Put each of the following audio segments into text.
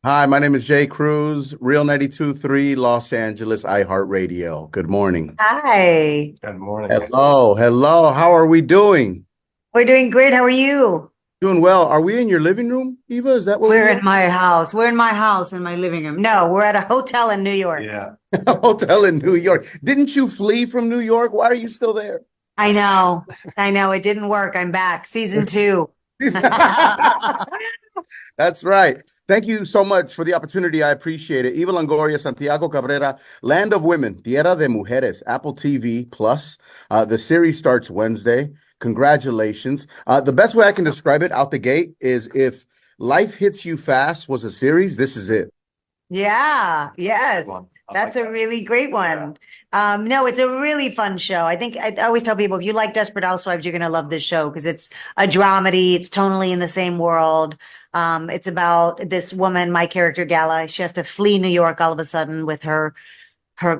Hi, my name is Jay Cruz, Real 92.3, Los Angeles, iHeartRadio. Good morning. Hi. Good morning. Hello, hello. How are we doing? We're doing great. How are you? Doing well. Are we in your living room, Eva? Is that where We're we in are? my house. We're in my house in my living room. No, we're at a hotel in New York. Yeah. A hotel in New York. Didn't you flee from New York? Why are you still there? I know. I know. It didn't work. I'm back. Season two. That's right. Thank you so much for the opportunity. I appreciate it. Eva Longoria, Santiago Cabrera, Land of Women, Tierra de Mujeres, Apple TV Plus. The series starts Wednesday. Congratulations. The best way I can describe it out the gate is if Life Hits You Fast was a series, this is it. Yeah. Yes. Good one. I That's like a that. really great Yeah. one. No, it's a really fun show. I think I always tell people if you like Desperate Housewives, you're going to love this show because it's a dramedy. It's tonally in the same world. It's about this woman, my character Gala. She has to flee New York all of a sudden with her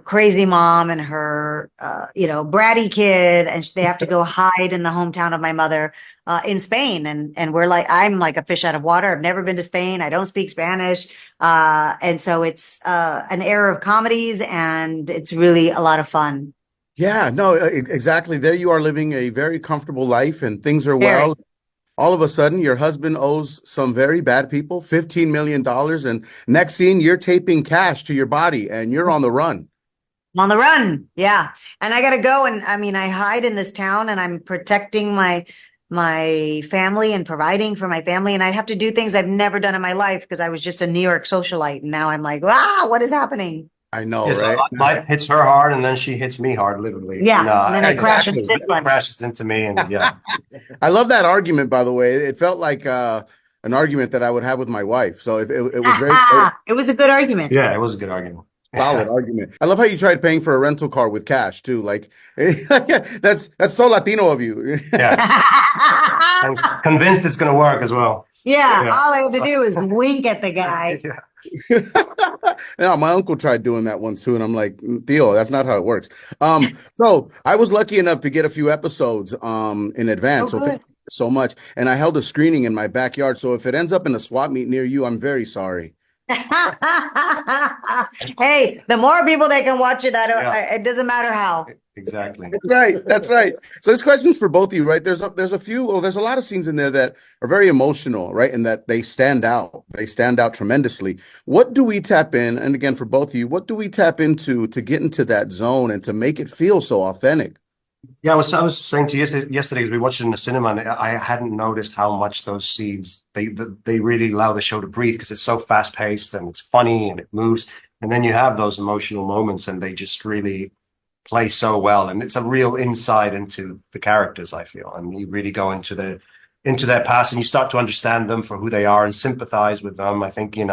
crazy mom and her bratty kid, and they have to go hide in the hometown of my mother in Spain. And we're like, I'm like a fish out of water. I've never been to Spain. I don't speak Spanish. And so it's an era of comedies, and it's really a lot of fun. Yeah, no, exactly. There you are living a very comfortable life and things are Very. well. All of a sudden, your husband owes some very bad people $15 million. And next scene, you're taping cash to your body and you're on the run. I'm on the run. Yeah. And I gotta go. And I mean, I hide in this town and I'm protecting my family and providing for my family. And I have to do things I've never done in my life because I was just a New York socialite. And now I'm like, wow, what is happening? I know, Yeah, so right? life hits her hard and then she hits me hard, literally. Yeah. And And then I crash into Exactly. this one. crashes into me and yeah. I love that argument, by the way. It felt like an argument that I would have with my wife. So it was very It was a good argument. Yeah, it was a good argument. solid Yeah. argument. I love how you tried paying for a rental car with cash too. Like that's so Latino of you. Yeah. And convinced it's gonna work as well. Yeah. Yeah. All I had to So, do was wink at the guy. yeah. Yeah, my uncle tried doing that once too, and I'm like, Theo, that's not how it works. So I was lucky enough to get a few episodes in Oh, advance. So thank good. you so much. And I held a screening in my backyard. So if it ends up in a swap meet near you, I'm very sorry. Hey, the more people that can watch it, Yeah, it doesn't matter how. exactly. That's right. That's right. So this question's for both of you, right? There's a few, well, there's a lot of scenes in there that are very emotional, right? And that they stand out. They stand out tremendously. What do we tap in? And again, for both of you, what do we tap into to get into that zone and to make it feel so authentic? Yeah, I was saying to you yesterday as we watched it in the cinema, and I hadn't noticed how much those scenes they really allow the show to breathe because it's so fast paced and it's funny and it moves, and then you have those emotional moments and they just really play so well, and it's a real insight into the characters, I feel, and you really go into their past and you start to understand them for who they are and sympathize with them. I think and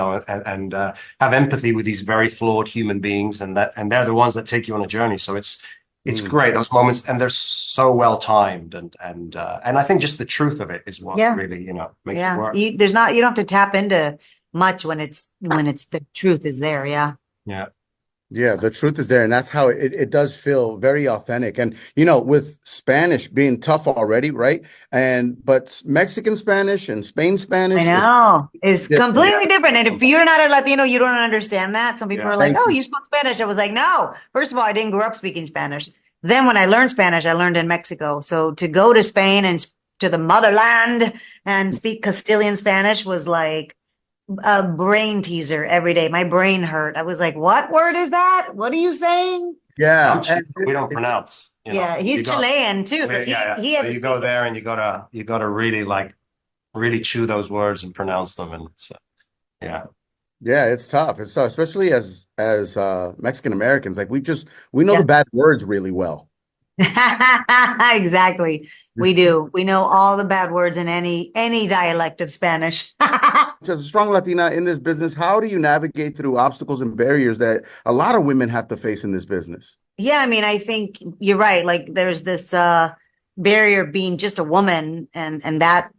have empathy with these very flawed human beings, and they're the ones that take you on a journey. So it's Mm. great those moments, and they're so well timed, and I think just the truth of it is what Yeah. really makes it Yeah. work. You don't have to tap into much when it's the truth is there. Yeah. Yeah, Yeah, the truth is there, and that's how it does feel very authentic. And with Spanish being tough already, right? But Mexican Spanish and Spain I Spanish is know. It's different. completely different. And if you're not a Latino, you don't understand that. Some people yeah, are like, Thank oh, you. you spoke Spanish. I was like, no. First of all, I didn't grow up speaking Spanish. Then when I learned Spanish, I learned in Mexico. So to go to Spain and to the motherland and speak Castilian Spanish was like a brain teaser every day. My brain hurt. I was like, what word is that? What are you saying? I'm Yeah, cheap, we don't pronounce, Yeah, you he's got Chilean too. So yeah, yeah. he So had to you go speak. there and you gotta really really chew those words and pronounce them, and it's yeah. yeah, it's tough. It's tough, especially as Mexican Americans. Like we know the Yeah. bad words really well. Exactly. We do. We know all the bad words in any dialect of Spanish. As a strong Latina in this business, how do you navigate through obstacles and barriers that a lot of women have to face in this business? Yeah, I mean, I think you're right. Like there's this barrier of being just a woman and that,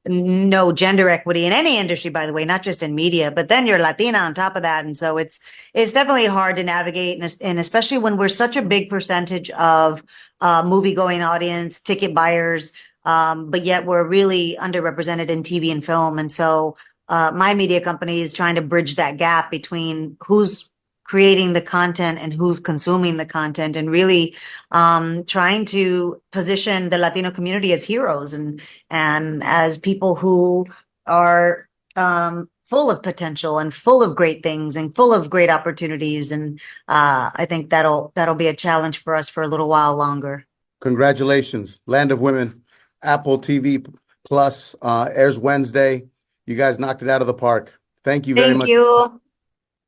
no gender equity in any industry, by the way, not just in media, but then you're Latina on top of that. And so it's definitely hard to navigate and especially when we're such a big percentage of movie going audience, ticket buyers, but yet we're really underrepresented in TV and film. And so my media company is trying to bridge that gap between who's creating the content and who's consuming the content, and really trying to position the Latino community as heroes and as people who are full of potential and full of great things and full of great opportunities. And I think that'll be a challenge for us for a little while longer. Congratulations, Land of Women, Apple TV Plus airs Wednesday. You guys knocked it out of the park. Thank you very Thank much. you.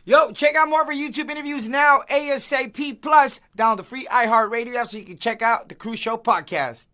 Yo, check out more of our YouTube interviews now, ASAP Plus. Download the free iHeartRadio app so you can check out the Cruise Show podcast.